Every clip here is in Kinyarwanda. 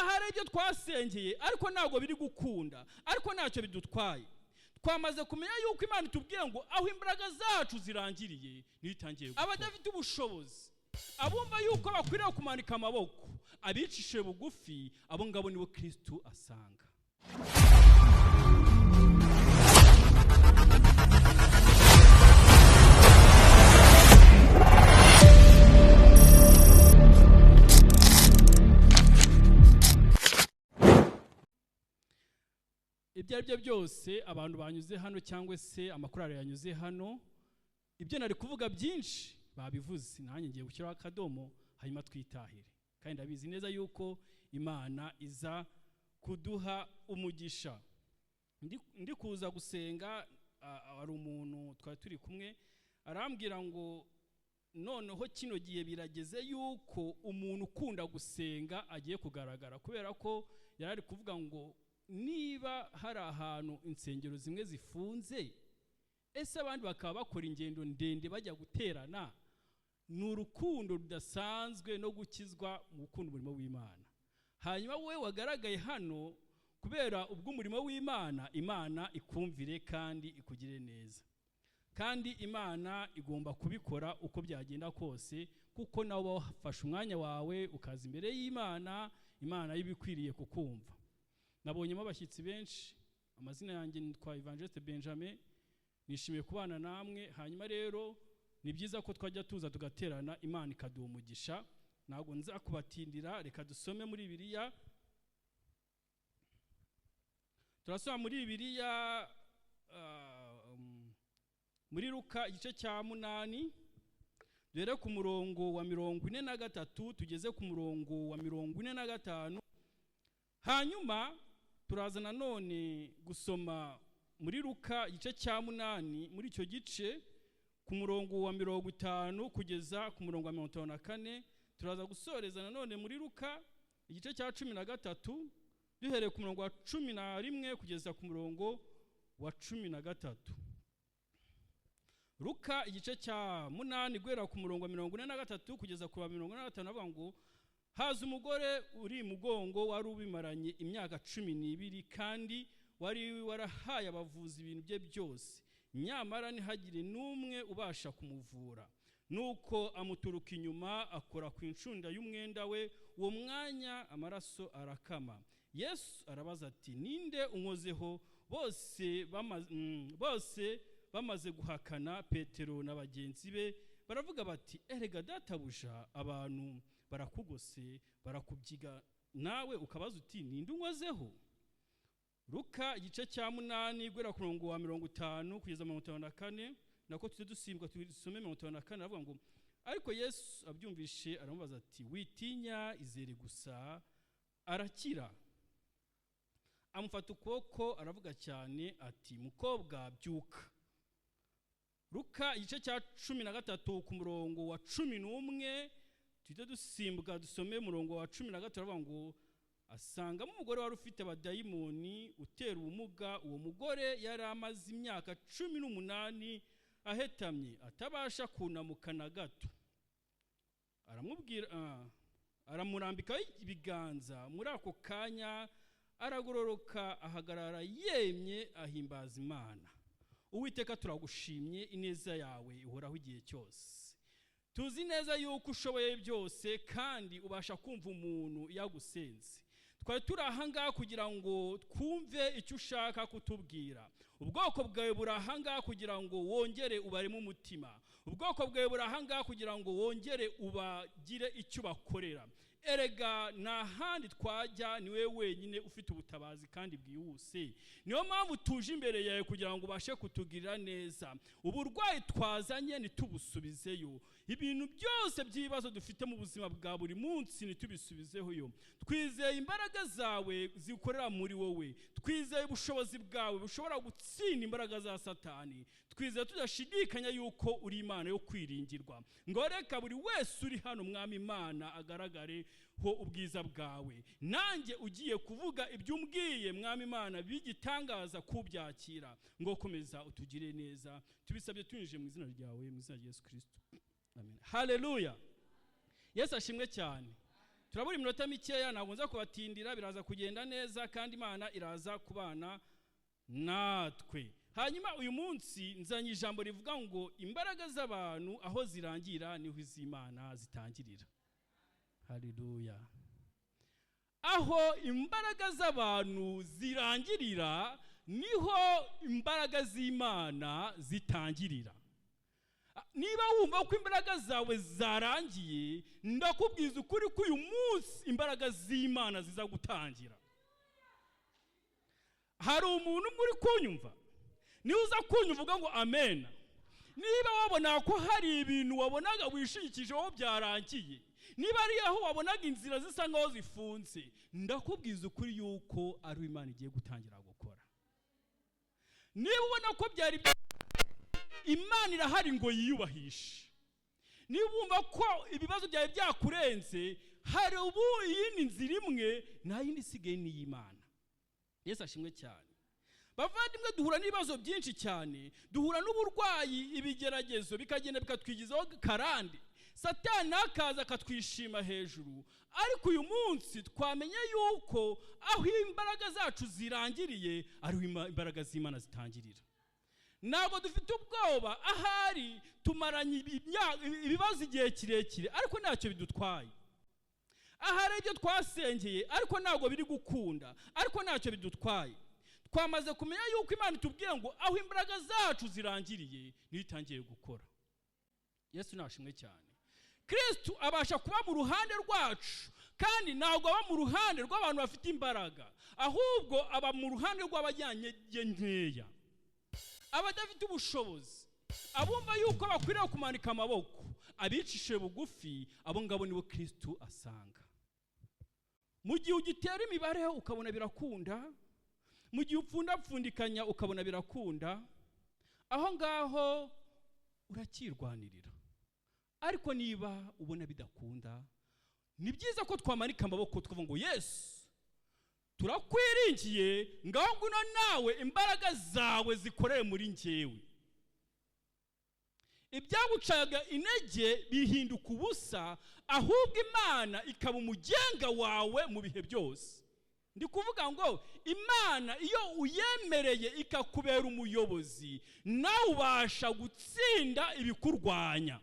ahari ibyo twasengeye ariko ntabwo biri gukunda, ariko ntacyo bidutwaye. Twamaze kumenya yuko Imana itubwira ngo aho imbaraga zacu zirangiriye nitangiye gukora. Abadafite ubushobozi, abumva yuko bakwiriye kumanika amaboko, abicishe bugufi, abo ngabo nibo Kristo asanga. Ibyo aribyo byose abantu banyuze hano cyangwa se amakorari yanyuze hano, ibyo nari kuvuga byinshi babivuze, nanjye ngiye gushyiraho akadomo hanyuma twitahire. Kandi ndabizi neza yuko Imana iza kuduha umugisha. Ndi kuza gusenga, ari umuntu twari turi kumwe arambwira ngo noneho kino gihe birageze yuko umuntu ukunda gusenga agiye kugaragara, kubera ko yari kuvuga ngo niba hari ahantu insengero zimwe zifunze, ese abandi bakaba bakora ingendo ndende bajya guterana, ni urukundo rudasanzwe no gukizwa mu gukunda umurimo w'Imana. Hanyuma wowe wagaragaye hano kubera ubw'umurimo w'Imana, Imana ikumvire kandi ikugire neza. Kandi Imana igomba kubikora uko byagenda kose, kuko nawe wafashe umwanya wawe ukaza imbere y'Imana, Imana yibikwiriye kukumva. Nabonyemo abashyitsi benshi, amazina yanjye nitwa Evangeliste Benjamin, nishimiye kubana namwe. Hanyuma rero ni byiza ko twajya tuza tugaterana, Imana ikaduha umugisha. Ntabwo nza kubatindira, reka dusome muri Bibiliya. Turasoma muri Bibiliya muri Luka igice cya 8, duhere ku murongo wa 43 tugeze ku murongo wa 45. Hanyuma turaza nanone gusoma muri Luka igice cya 8 muri icyo gice ku murongo wa 50 kugeza ku murongo wa 54. Turaza gusoreza nanone muri Luka igice cya 13 duhereye ku murongo wa 11 kugeza ku murongo wa 13. Luka igice cya 8 guhera ku murongo wa 43 kugeza ku wa 45 avuga ngo haza umugore uri mugongo wari ubimaranye imyaka 12 kandi wari warahaye abavuzi ibintu bye byose, nyamara ntihagire n'umwe ubasha kumuvura. Nuko amuturuka inyuma akora ku incunda y'umwenda we, uwo mwanya amaraso arakama. Yesu arabaza ati, ninde unkozeho? Bose bamaze guhakana Petero na bagenzi be baravuga bati, erega databuja, abantu barakugose barakubyiga, nawe ukabaza uti ninde unkozeho? Luka igice cya 8 guhera ku murongo wa 50 kugeza 54, nako tujye dusimbwa tusome 54. Aravuga ngo ariko Yesu abyumvishe aramubaza ati, witinya, izere gusa arakira. Amufata ukuboko aravuga cyane ati, mukobwa byuka. Luka igice cya 13 ku murongo wa 11, tujye dusimbwa dusome murongo wa 13. Aravuga ngo asangamo umugore wari ufite abadayimoni utera ubumuga. Uwo mugore yari amaze imyaka 18 ahetamye atabasha kunamuka na gato. Aramurambikaho ibiganza, muri ako kanya aragororoka ahagarara yemye ahimbaza Imana. Uwiteka turagushimye, ineza yawe ihoraho igihe cyose. Tuzi neza yuko ushoboye byose kandi ubasha kumva umuntu yagusenze. Twari turi ahangaha kugira ngo twumve icyo ushaka kutubwira. Ubwoko bwawe buri ahangaha kugira ngo wongere ubaremo umutima. Ubwoko bwawe buri ahangaha kugira ngo wongere ubagire icyo bakorera. Erega nta handi twajya, ni wewe wenyine ufite ubutabazi kandi bwihuse. Niyo mpamvu tuje imbere yawe kugira ngo ubashe kutugirira neza. Uburwayi twazanye nitubusubizeyo. Ibintu byose by'ibibazo dufite mu buzima bwa buri munsi nitubisubizeho yo. Twizeye imbaraga zawe zikorera muri wowe. Twizeye ubushobozi bwawe bushobora gutsinda imbaraga za Satani. Twizeye tudashidikanya yuko uri Imana yo kwiringirwa. Ngo reka buri wese uri hano Mwami Imana agaragare ho ubwiza bwawe. Nanjye ugiye kuvuga ibyo umbwiye Mwami Imana bigitangaza kubyakira. Ngo komeza utugire neza. Tubisabye tunyije mu izina ryawe, mu izina rya Yesu Kristo. Amen. Haleluya. Yesu ashimwe cyane. turabura iminota mikeya, ntabwo nza kubatindira, biraza kugenda neza kandi Imana iraza kubana natwe. Hanyuma uyu munsi nzanye ijambo rivuga ngo imbaraga z'abantu aho zirangira niho iz'Imana zitangirira. Haleluya. Aho imbaraga z'abantu zirangirira niho imbaraga z'Imana zitangirira. Niba wumva ko imbaraga zawe zarangiye, ndakubwiza ukuri ko uyu munsi imbaraga z'Imana ziza gutangira. Hari umuntu muri kunyumva? Niba uza kunyumva uvuga ngo amen. Niba wabona ko hari ibintu wabonaga wishikijeho byarangiye, niba ari aho wabonaga inzira zisa nkaho zifunze, ndakubwiza ukuri yuko ari Imana igiye gutangira gukora. Niba ubona ko byari Imana irahari ngo yiyubahishe. Niba wumva ko ibibazo byawe byakurenze, hari ubu iyindi nzira imwe nta yindi isigaye ni y'Imana. Yesu ashimwe cyane. Bavandimwe, duhura n'ibibazo byinshi cyane, duhura n'uburwayi, ibigeragezo bikagenda bikatwigizaho karande, Satani akaza akatwishima hejuru. Ariko uyu munsi twamenye yuko aho imbaraga zacu zirangiriye ariho imbaraga z'Imana zitangirira. Ntabwo dufite ubwoba, ahari tumaranye ibibazo igihe kirekire ariko ntacyo bidutwaye. Ahari ibyo twasengeye ariko ntabwo biri gukunda, ariko ntacyo bidutwaye. Twamaze kumenya yuko Imana itubwira ngo aho imbaraga zacu zirangiriye niho itangiye gukora. Yesu nashimwe cyane. Kristo abasha kuba mu ruhande rwacu, kandi ntabwo aba mu ruhande rw'abantu bafite imbaraga, ahubwo aba mu ruhande rw'abajyanye nkeya, abadafite ubushobozi, abumva yuko bakwiriye kumanika amaboko, abicishe bugufi. Abo ngabo nibo Kristo asanga. Mu gihe ugitera imibare ukabona birakunda, mu gihe upfundapfundikanya ukabona birakunda, aho ngaho urakirwanirira. Ariko niba ubona bidakunda, ni byiza ko twamanika amaboko tukavuga ngo Yesu, turakwiringiye, ngaho ngwino nawe imbaraga zawe zikoreye muri njyewe. Ibyagucaga intege bihinduka ubusa, ahubwo Imana ikaba umugenga wawe mu bihe byose. Ndi kuvuga ngo Imana iyo uyemereye ikakubera umuyobozi, nawe ubasha gutsinda ibikurwanya.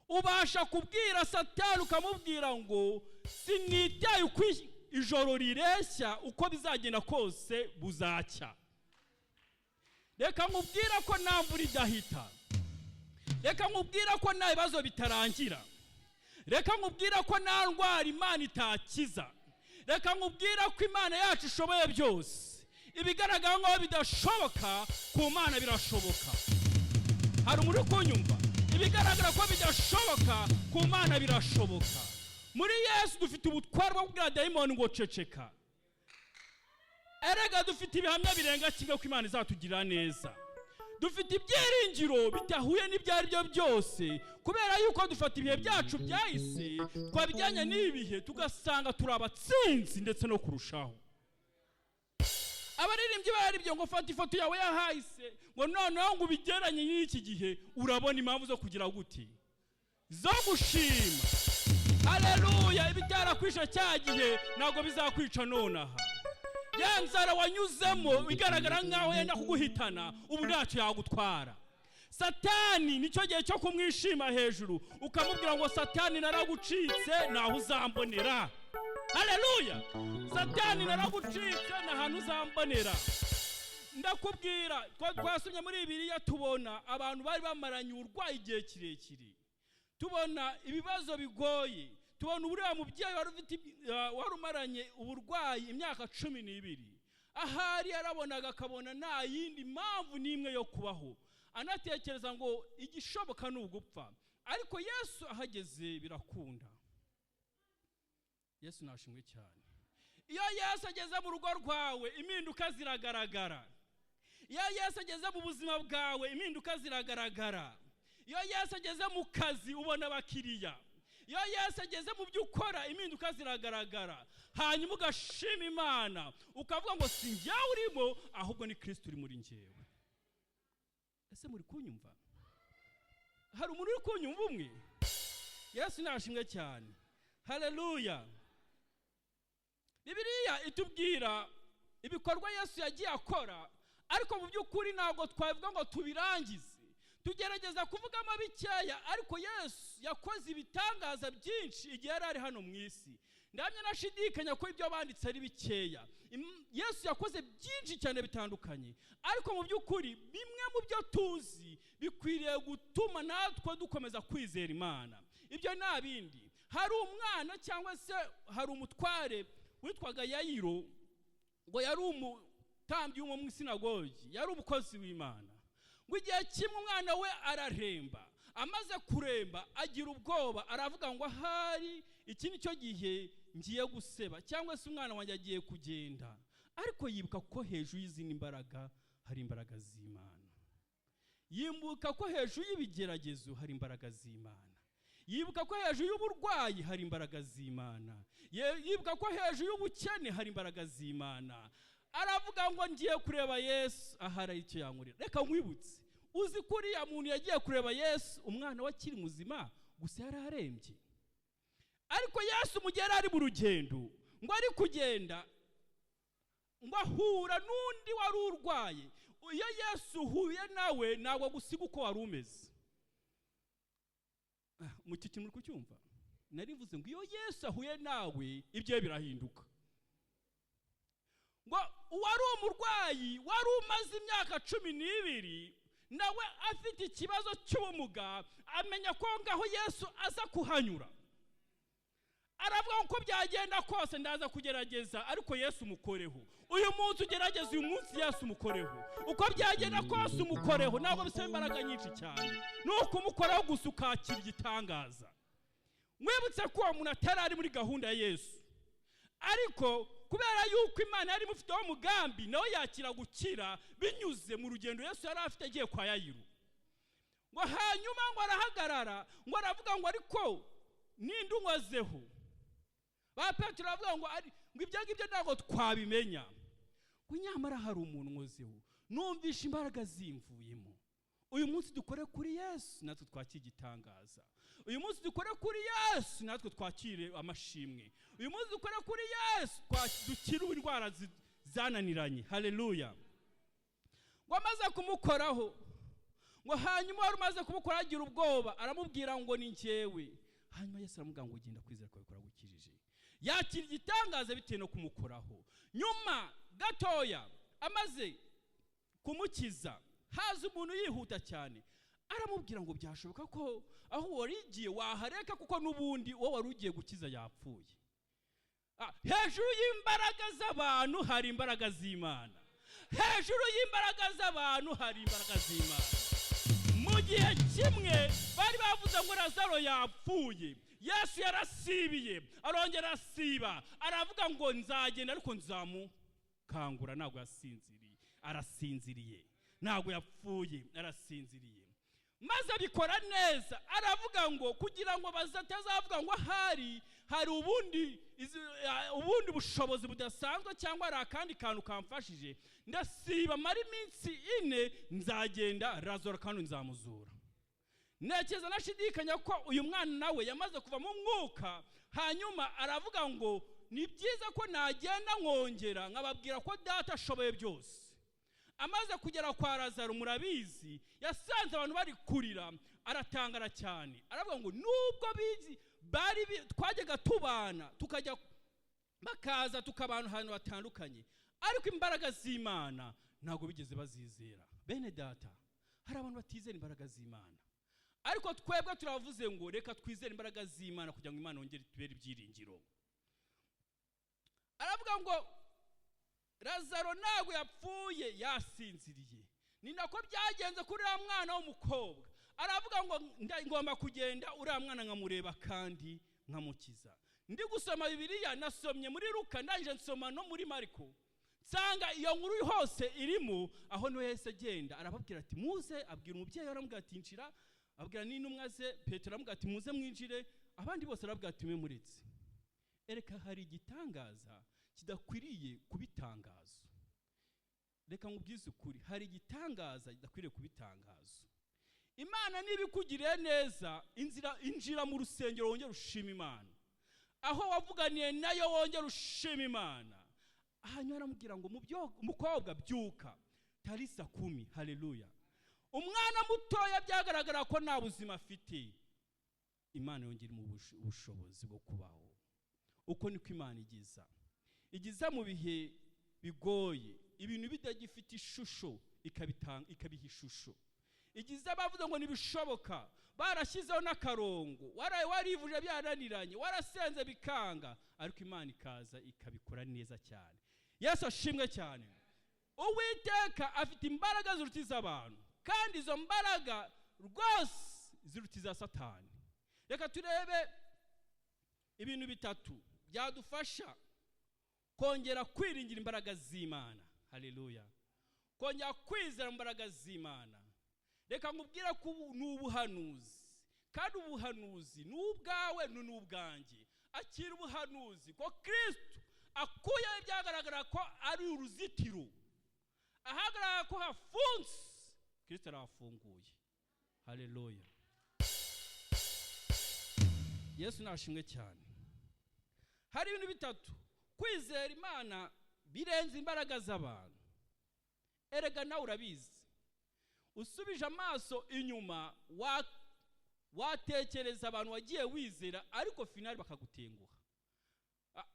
Ubasha kubwira Satani ukamubwira ngo sinitaye uko ijoro rireshya, uko bizagenda kose buzacya. Reka nkubwira ko nta mvura idahita, reka nkubwira ko nta bibazo bitarangira, reka nkubwira ko nta ndwara Imana itakiza, reka nkubwira ko Imana yacu ishoboye byose. Ibigaragara ngo bidashoboka ku Mana birashoboka. Hari umuntu kunyumva? Ibigaragara ko bidashoboka ku Mana birashoboka. Muri Yesu dufite ubutware bwo kubwira dayimoni ngo ceceka. Erega dufite ibihamya birenga kimwe ko Imana izatugirira neza. Dufite ibyiringiro bitahuye n'ibyari byo byose, kubera yuko dufata ibihe byacu byahise twabijyanye n'ibihe tugasanga turabatsinzi ndetse no kurushaho. Abaririmbyi bararibye ngo fata ifoto yawe yahahise, ngo noneho ngo ubigeranye n'iki gihe, urabona impamvu zo kugira gute? Zo gushima. Haleluya. Ibitarakwisha cya gihe ntabwo bizakwica nonaha. Ya nzara wanyuzemo bigaragara nkaho yenda kuguhitana, ubu ntacyo yagutwara. Satani nicyo gihe cyo kumwishima hejuru, ukamubwira ngo Satani naragucitse, naho uzambonera. Haleluya. Satani naragucitse, nahantu uzambonera. Ndakubwira, twasomye muri Bibiliya tubona abantu bari bamaranye urwaye igihe kirekire, tubona ibibazo bigoye, tubona uriya mubyeyi wari umaranye uburwayi imyaka 12. Ahari yarabonaga akabona nta yindi mpamvu n'imwe yo kubaho, anatekereza ngo igishoboka ni ugupfa. Ariko Yesu ahageze birakunda. Yesu nashimwe cyane. Iyo Yesu ageze mu rugo rwawe, impinduka ziragaragara. Iyo Yesu ageze mu buzima bwawe, impinduka ziragaragara. Iyo Yesu ageze mu kazi, ubona abakiriya. Iyo Yesu ageze mu byo ukora, impinduka ziragaragara. Hanyuma ugashima Imana, ukavuga ngo si njye urimo, ahubwo ni Kristo uri muri njyewe. Ese muri kunyumva? Hari umuntu uri kunyumva umwe? Yesu nashimwe cyane. haleluya. Bibiliya itubwira ibikorwa Yesu yagiye akora, ariko mu by'ukuri ntabwo twavuga ngo tubirangize. Tugerageza kuvugamo bikeya, ariko Yesu yakoze ibitangaza byinshi igihe yari ari hano mu isi. Ndamye nashidikanya ko ibyo banditse ari bikeya. Yesu yakoze byinshi cyane bitandukanye, ariko mu by'ukuri bimwe mu byo tuzi bikwiriye gutuma natwe dukomeza kwizera Imana. Ibyo nta bindi. Hari umwana cyangwa se hari umutware witwaga Yayiro, ngo yari umutambyi wo mu sinagogi, yari umukozi w'Imana. Ngo igihe kimwe umwana we araremba, amaze kuremba agira ubwoba, aravuga ngo ahari iki ni cyo gihe ngiye guseba, cyangwa se umwana wanjye agiye kugenda. Ariko yibuka ko hejuru y'izindi mbaraga hari imbaraga z'Imana. Yibuka ko hejuru y'ibigeragezo hari imbaraga z'Imana. Yibuka ko hejuru y'uburwayi hari imbaraga z'Imana. Yibuka ko hejuru y'ubukene hari imbaraga z'Imana. Aravuga ngo ngiye kureba Yesu ahari icyo yankurira. Reka nkwibutse, uzi ko uriya muntu yagiye kureba Yesu umwana we akiri muzima, gusa yari arembye. Ariko Yesu mu gihe yari ari mu rugendo, ngo ari kugenda, ngo ahura n'undi wari urwaye. Iyo Yesu uhuye nawe ntabwo gusiga uko wari umeze. Mu kintu muri kucyumva, nari mvuze ngo iyo Yesu ahuye nawe ibyo birahinduka. Ngo uwari umurwayi wari umaze imyaka 12 nawe afite ikibazo cy'ubumuga, amenya ko ngaho Yesu aza kuhanyura. Aravuga uko byagenda kose ndaza kugerageza, ariko Yesu umukoreho. Uyu munsi ugerageza, uyu munsi Yesu umukoreho. Uko byagenda kose umukoreho, ntabwo bisaba imbaraga nyinshi cyane. Nuko umukoreho gusa ukakira igitangaza. Mwibutse ko uwo muntu atari ari muri gahunda ya Yesu, ariko kubera yuko Imana yari imufiteho umugambi, nawe yakira gukira binyuze mu rugendo Yesu yari afite agiye kwa Yayiro. Ngo hanyuma ngo arahagarara, ngo aravuga ngo ariko ninde unkozeho? Ba Petero aravuga ngo ibyo ngibyo ntabwo twabimenya. Ngo nyamara hari umuntu unkozeho, numvisha imbaraga zimvuyemo. Uyu munsi dukore kuri Yesu natwe twakira igitangaza. Uyu munsi dukore kuri Yesu natwe twakire amashimwe. Uyu munsi dukore kuri Yesu dukire indwara zananiranye. Haleluya. Ngo amaze kumukoraho, ngo hanyuma wari umaze kumukora agira ubwoba, aramubwira ngo ni njyewe. Hanyuma Yesu aramubwira ngo ugenda kwizera kwawe kuragukirije. Yakira igitangaza bitewe no kumukoraho. Nyuma gatoya amaze kumukiza, haza umuntu yihuta cyane, aramubwira ngo byashoboka ko aho warigiye wahareka, kuko nubundi wowe wari ugiye gukiza yapfuye. Hejuru y'imbaraga z'abantu hari imbaraga z'Imana. Hejuru y'imbaraga z'abantu hari imbaraga z'Imana. Mu gihe kimwe bari bavuze ngo Lazaro yapfuye, Yesu yarasibiye, arongera asiba, aravuga ngo nzagenda ariko nzamukangura. Ntabwo yasinziriye, arasinziriye. Ntabwo yapfuye, arasinziriye. Maze abikora neza, aravuga ngo kugira ngo bazatazavuga ngo hari ubundi bushobozi budasanzwe cyangwa ari akandi kantu kamfashije, ndasiba mari iminsi 4 nzagenda Lazaro kandi nzamuzura. Nekeza nashidikanya ko uyu mwana nawe yamaze kuva mu mwuka. Hanyuma aravuga ngo ni byiza ko nagenda nkongera nkababwira ko data ashoboye byose. Amaze kugera kwa Lazaro, murabizi, yasanze abantu bari kurira, aratangara cyane. Aravuga ngo nubwo bizi twajyaga tubana, tukajya bakaza tukabana ahantu hatandukanye, ariko imbaraga z'Imana ntabwo bigeze bazizera. Bene data, hari abantu batizera imbaraga z'Imana, ariko twebwe turavuze ngo reka twizere imbaraga z'Imana kugira ngo Imana yongere tubere ibyiringiro. Aravuga ngo Lazaro ntabwo yapfuye, yasinziriye. Ni nako byagenze kuri uriya mwana w'umukobwa. Aravuga ngo ngomba kugenda uriya mwana nkamureba kandi nkamukiza. Ndi gusoma Bibiliya, nasomye muri Luka, ndangije nsoma no muri Mariko, nsanga iyo nkuru hose irimo. Aho no yese agenda arababwira ati muze, abwira umubyeyi, aramubwira ati nshira, abwira n'intumwa ze Petero, aramubwira ati muze mwinjire. Abandi bose arababwira ati mwe muritse. Ereka hari igitangaza kidakwiriye kubitangaza. Reka nkubwize ukuri, hari igitangaza kidakwiriye kubitangaza. Imana nibikugiriye neza, injira mu rusengero wongera ushima Imana. aho wavuganiye nayo wongera ushima Imana. Hanyuma aramubwira ngo umukobwa byuka, tarisa 10. Haleluya. Umwana mutoya byagaragara ko nta buzima afite, Imana yongera mu ubushobozi bwo kubaho. Uko niko Imana igiza mu bihe bigoye, ibintu bitagifite ishusho ikabiha ishusho. Igiza bavuze ngo nibishoboka, barashyizeho n'akarongo, warivuje byaraniranye, warasenze bikanga, ariko Imana ikaza ikabikora neza cyane. Yesu ashimwe cyane. Uwiteka afite imbaraga zirutiza abantu, kandi izo mbaraga rwose zirutiza Satani. Reka turebe ibintu bitatu byadufasha kongera kwiringira imbaraga z'Imana. Haleluya. Kongera kwizera imbaraga z'Imana. Reka nkubwira ko n'ubuhanuzi, kandi ubuhanuzi n'ubwawe n'ubwanjye. Akira ubuhanuzi ko Kristo akuye byagaragara ko ari uruzitiro, ahagaragara ko hafunze, Kristo arafunguye. Haleluya. Yesu nashimwe cyane. Hari ibintu bitatu kwizera Imana birenze imbaraga z'abantu. Erega nawe urabizi, usubije amaso inyuma watekereza abantu wagiye wizera ariko finali bakagutenguha.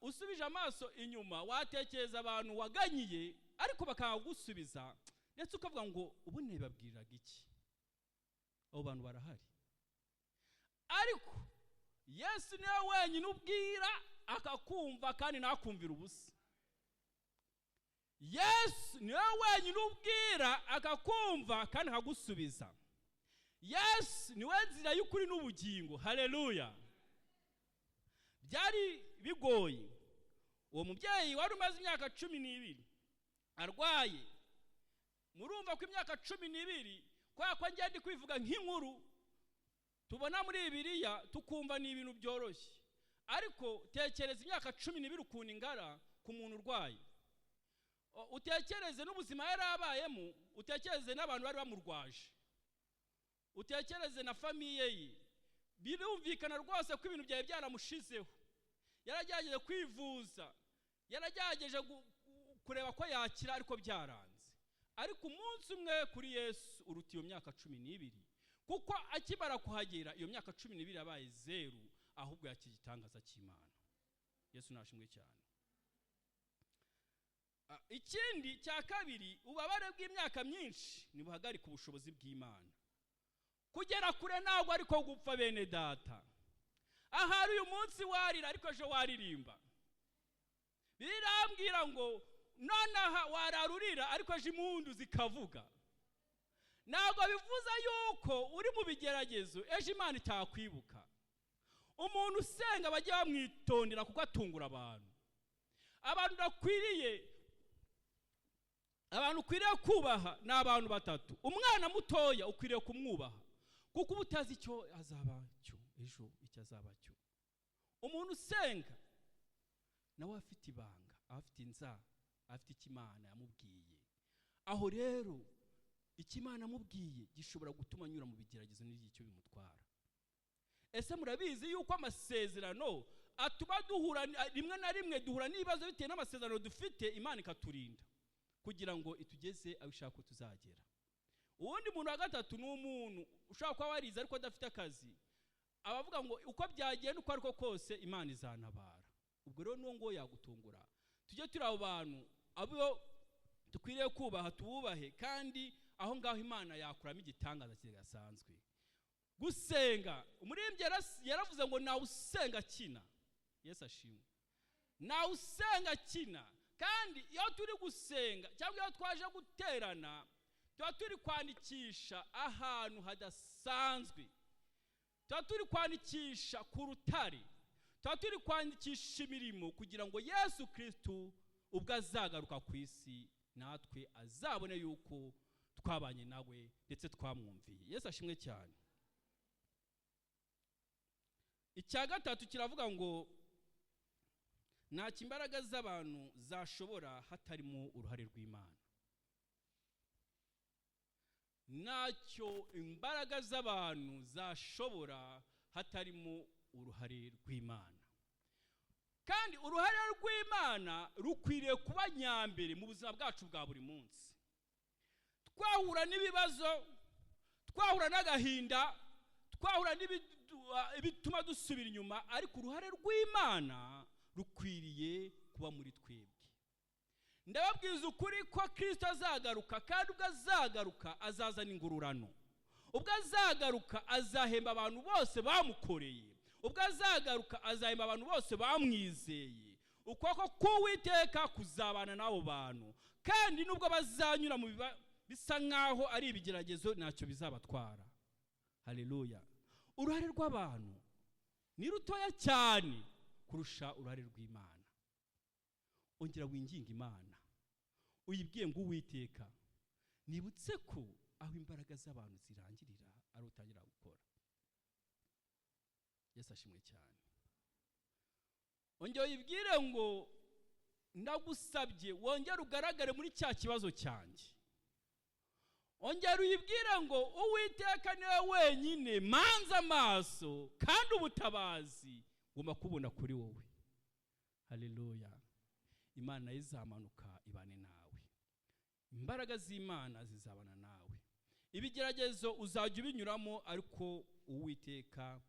Usubije amaso inyuma watekereza abantu waganyiye ariko bakagusubiza, ndetse ukavuga ngo ubu ntibabwiraga iki. Abo bantu barahari. Ariko Yesu niwe wenyine ubwira akakumva kandi nakumvira ubusa. Yesu niwe wenyine ubwira akakumva kandi akagusubiza. Yesu niwe nzira y'ukuri n'ubugingo. Haleluya. Byari bigoye. Uwo mubyeyi wari umaze imyaka 12 arwaye. Murumva ko imyaka 12 kwa njye ndi kwivuga nk'inkuru tubona muri Bibiliya tukumva ni ibintu byoroshye, ariko tekereza imyaka 12 ukuntu ingara ku muntu urwaye. Utekereze n'ubuzima yarabayemo, utekereze n'abantu bari bamurwaje, utekereze na famiye ye. Birumvikana rwose ko ibintu byawe byaramushizeho. Yaragerageje kwivuza, yaragerageje kureba ko yakira, ariko byaranze. Ariko umunsi umwe kuri Yesu uruta iyo myaka 12, kuko akibara kuhagera iyo myaka 12 yabaye 0, ahubwo yakigitangaza cy'Imana. Yesu nashimwe cyane. Ikindi cya kabiri, ubabare bw'imyaka myinshi nibuhagarika ubushobozi bw'Imana. Kugera kure ntabwo ariko gupfa bene data. Ahari uyu munsi warira ariko ejo waririmba. Birambwira ngo nonaha wararurira ariko ejo impundu zikavuga. Ntabwo bivuza yuko uri mu bigeragezo ejo Imana itakwibuka. Umuntu usenga bajye bamwitondera kuko atungura abantu. Abantu ukwiriye kubaha ni abantu batatu. Umwana mutoya ukwiriye kumwubaha kuko ubutazi icyo azaba cyo ejo, icyo azaba cyo. Umuntu usenga nawe afite ibanga, afite inzara, afite ikimana yamubwiye. Aho rero ikimana yamubwiye gishobora gutuma anyura mu bigeragezo n'icyo bimutwara. Ese murabizi yuko amasezerano atuma duhura rimwe na rimwe, duhura n'ibibazo bitewe n'amasezerano dufite, Imana ikaturinda kugira ngo itugeze aho ishaka ko tuzagera. Uwundi muntu wa gatatu ni umuntu ushaka kuba warize ariko adafite akazi. Abavuga ngo uko byagenda uko ariko kose Imana izanabara. Ubwo rero ngo yagutungura. Tujye turi abo bantu abo dukwiriye kubaha, tububahe, kandi aho ngaho Imana yakuramo igitangaza kidasanzwe. Gusenga, umuririmbyi yaravuze ngo nawe usenga kina. Yesu ashimwe. Nawe usenga kina. Kandi iyo turi gusenga cyangwa iyo twaje guterana, tuba turi kwandikisha ahantu hadasanzwe. Tuba turi kwandikisha ku rutare. Tuba turi kwandikisha imirimo kugira ngo Yesu Kristo ubwo azagaruka ku isi natwe azabone yuko twabanye nawe ndetse twamwumviye. Yesu ashimwe cyane. Icya gatatu kiravuga ngo nta kimbaraga z'abantu zashobora hatarimo uruhare rw'Imana. Nacyo imbaraga z'abantu zashobora hatarimo uruhare rw'Imana. kandi uruhare rw'Imana rukwiriye kuba nyambere mu buzima bwacu bwa buri munsi. Twahura n'ibibazo, twahura n'agahinda, twahura n'ibituma dusubira inyuma, ariko uruhare rw'Imana rukwiriye kuba muri twebwe. Ndababwiza ukuri ko Kristo azagaruka, kandi ubwo azagaruka azazana ingururano. Ubwo azagaruka azahemba abantu bose bamukoreye. Ubwo azagaruka azahemba abantu bose bamwizeye. Ukuboko k'Uwiteka kuzabana n'abo bantu, kandi nubwo bazanyura mu bisa nkaho ari ibigeragezo ntacyo bizabatwara. Haleluya. Uruhare rw'abantu ni rutoya cyane kurusha uruhare rw'Imana. Ongera winginga Imana, uyibwiye ngo Uwiteka, nibutse ko aho imbaraga z'abantu zirangirira ari utangira gukora. Yesu ashimwe cyane. Ongera uyibwire ngo ndagusabye wongere ugaragare muri cya kibazo cyanjye. Ongera uyibwire ngo Uwiteka niwe wenyine manza amaso, kandi ubutabazi ngomba kubona kuri wowe. Haleluya. Imana izamanuka ibane nawe. Imbaraga z'Imana zizabana nawe. Ibigeragezo uzajya ubinyuramo, ariko Uwiteka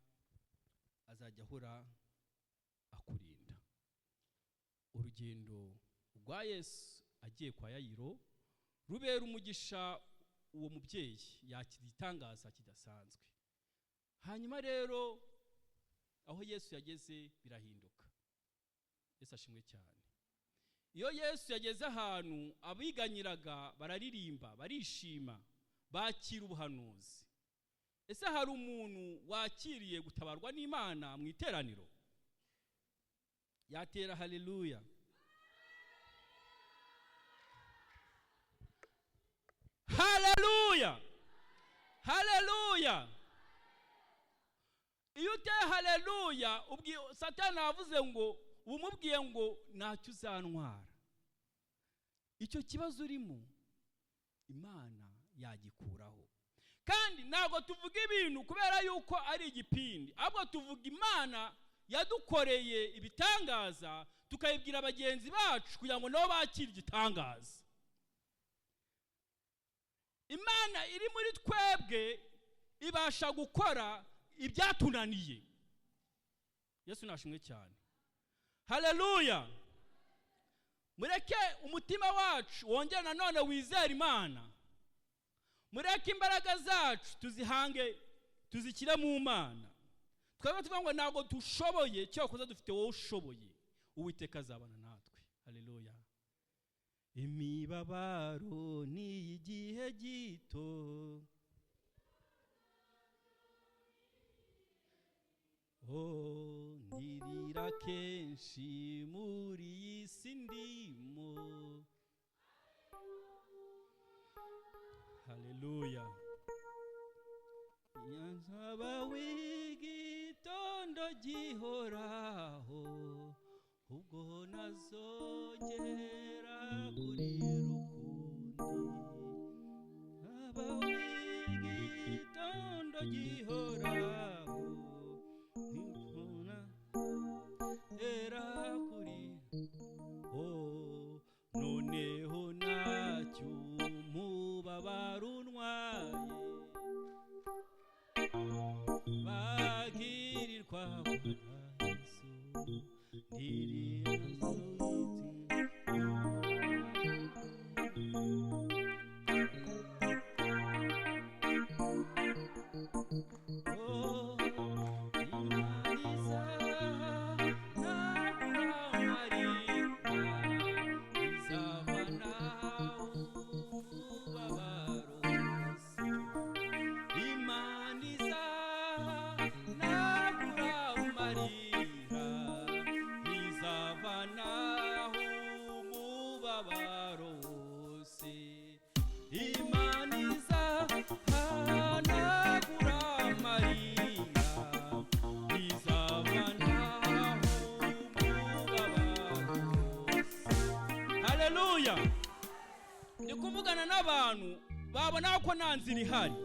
azajya ahora akurinda. Urugendo rwa Yesu agiye kwa Yayiro rubera umugisha uwo mubyeyi, yakira igitangaza kidasanzwe. Hanyuma rero aho Yesu yageze birahinduka. Yesu ashimwe cyane. Iyo Yesu yageze ahantu, abiganyiraga bararirimba, barishima, bakira ubuhanuzi. Ese hari umuntu wakiriye gutabarwa n'Imana mu iteraniro? Yatera haleluya. Haleluya. Haleluya. Iyo uteye haleluya, Satani avuze ngo umubwiye ngo ntacyo uzantwara. Icyo kibazo urimo Imana yagikuraho. Kandi ntabwo tuvuga ibintu kubera yuko ari igipindi, ahubwo tuvuga Imana yadukoreye ibitangaza, tukayibwira abagenzi bacu kugira ngo nabo bakire igitangaza. Imana iri muri twebwe ibasha gukora ibyatunaniye. Yesu nashimwe cyane. Haleluya. Mureke umutima wacu wongere nanone wizere Imana. Mureke imbaraga zacu tuzihange, tuzikire mu Mana. Twaba tuvuga ngo ntabwo dushoboye, cyakoze dufite wowe ushoboye. Uwiteka azabana natwe. Haleluya. Imibabaro ni igihe gito, ndirira kenshi muri iyi si ndimo. Haleluya. Nyansaba w'igitondo gihoraho, ubwo nazongera kurira ukundi. Aba w'igitondo gihoraho, era kurira. Noneho ntacyo umubabaro untwaye, bagirirwa kwa Yesu ndirira kuvugana n'abantu babona ko nta nzira ihari.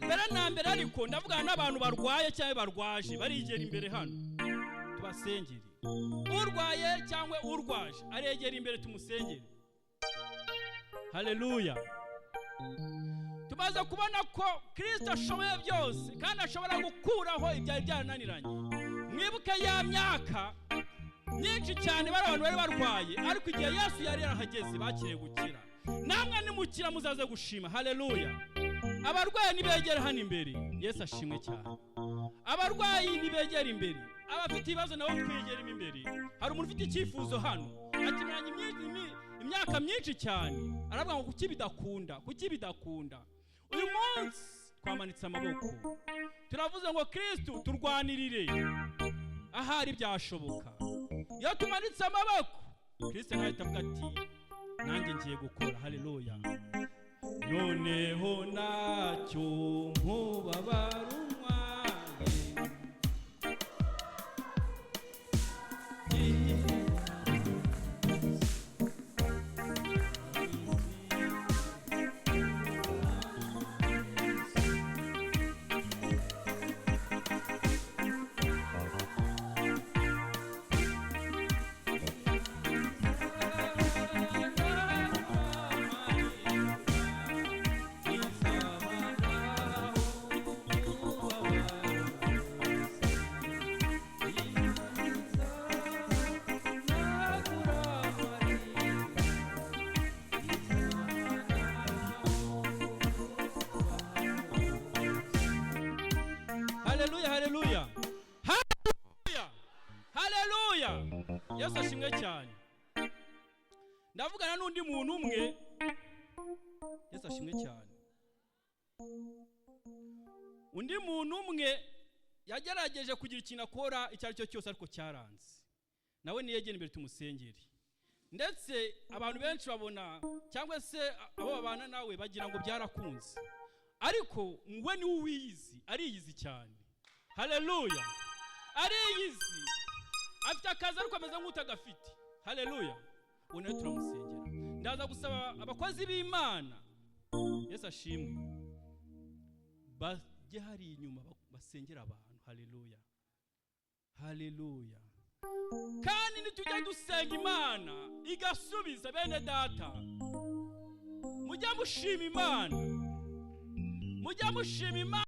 Mbere na mbere ariko ndavugana n'abantu barwaye cyangwa barwaje barigera imbere hano tubasengere. urwaye cyangwa urwaje aregera imbere tumusengere. Haleluya. Tumaze kubona ko Kristo ashoboye byose kandi ashobora gukuraho ibyari byarananiranye. Mwibuke ya myaka myinshi cyane bari abantu bari barwaye, ariko igihe Yesu yari yarahageze bakiriye gukira. Namwe nimukira muzaze gushima. Haleluya. Abarwayi nibegera hano imbere, Yesu ashimwe cyane. Abarwayi nibegera imbere, abafite ibibazo nabo twegera imbere. Hari umuntu ufite icyifuzo hano akimaranye imyaka myinshi cyane, aravuga ngo kuki bidakunda. Uyu munsi twamanitse amaboko, turavuze ngo Kristo turwanirire ahari byashoboka. Iyo tumanitse amaboko, Kristo nawe avuga ati nanjye ngiye gukora. Haleluya. Noneho nacyo nkubabara Haleluya. Yesu ashimwe cyane. Ndavugana n'undi muntu umwe. Yesu ashimwe cyane. Undi muntu umwe yagerageje kugira ikintu akora icyo ari cyo cyose, ariko cyaranze. Nawe niyegera imbere tumusengere. Ndetse abantu benshi babona cyangwa se abo babana nawe bagira ngo byarakunze, ariko we ni uwiyizi, ariyizi cyane. Haleluya. Ariyizi. Afite akazi ariko ameze nk'utagafite. Haleluya. Uone turamusengera. Ndaza gusaba abakozi b'Imana, Yesu ashimwe, bajye hari inyuma basengera abantu. Haleluya. Haleluya. Kandi nitujya dusenga Imana igasubiza, bene data mujya mushima Imana, mujya mushima Imana.